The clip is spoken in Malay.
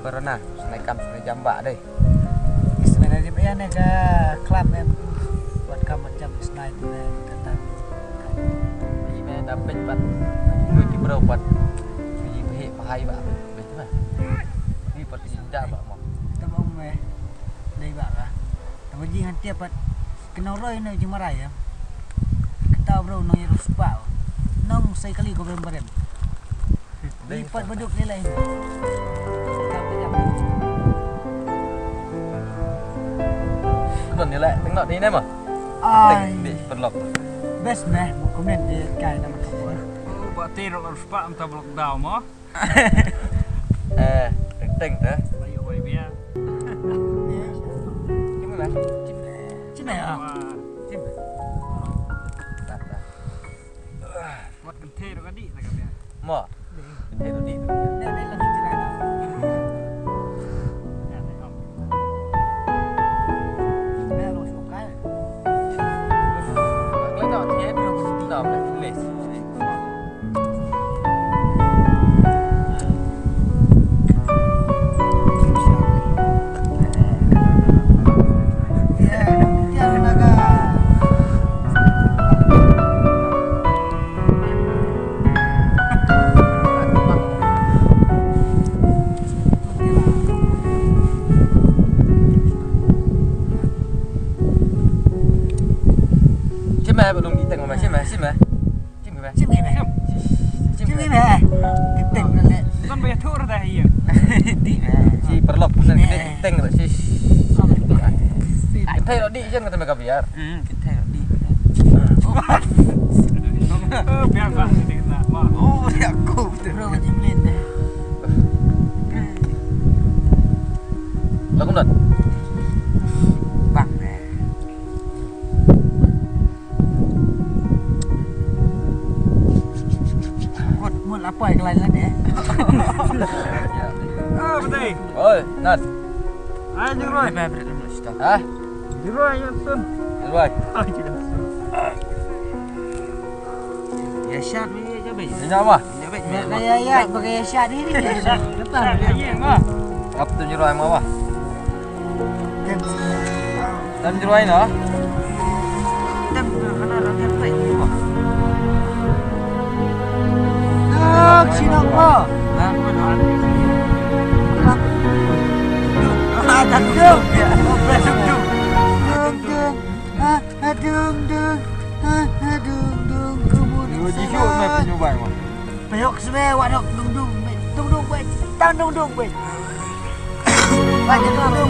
Corona, naikkan jamba deh. Sebenarnya dia ni ke klub em buat kamu jam senai tu kata. Ini dapat buat multi berobat. Suji pahit pahai bah, betul mah. Ini pasti tidak bah mau. Kita mau meh, dari bah lah. Tapi jing nanti apa kena roy ni cuma raya. Kita bro nong yang ruspa, nong sekali kau berem. Lipat beduk nilai. Còn lại tính nọ đi em à? Tỉnh bị bật lọc. Best meh, komen di kai nama kau. Buat teror harus pak entah blok down mah. Tỉnh thế. Bayu bayu biar. Chim này. Chim này à? Chim. Đặt ra. Buat kenthe rồi kan di tak biar. Mo. Kenthe rồi đi. Đây đây là chim này. Chim mẹ belum diteng mama chim mẹ. Chim gì mẹ? Chim gì mẹ? Chim gì mẹ? Diteng le. Kan bayar tur dah iya. Di mẹ. Si perlok bener gede diteng rồi si. Kenthe rồi đi chứ kata mereka biar. Kenthe rồi đi. Biar pak sedikit nak. Oh, ya aku terus macam lain deh. Lagu nat. Bang deh. Một lá pòi cái này nè. Betul. Oi, nat. Ayo rồi. Hah? Rồi ya sun. Rồi. Ya syat ni je be. Ini apa? Ya pakai syat ni. Depan Ada yang mah. Apa tu jeroy mau apa? Dan jeroy no? Tem kana ra tem tai ni mo. Ah, sino ko? Nah, mana ada. Ada dum. Besok dum. Dum. Adum dum. Adum kemudian. Dua jisu mai penyobai mah. Peyok sebe wadok dung dung be. Tang dung dung be. Banyak dung dung.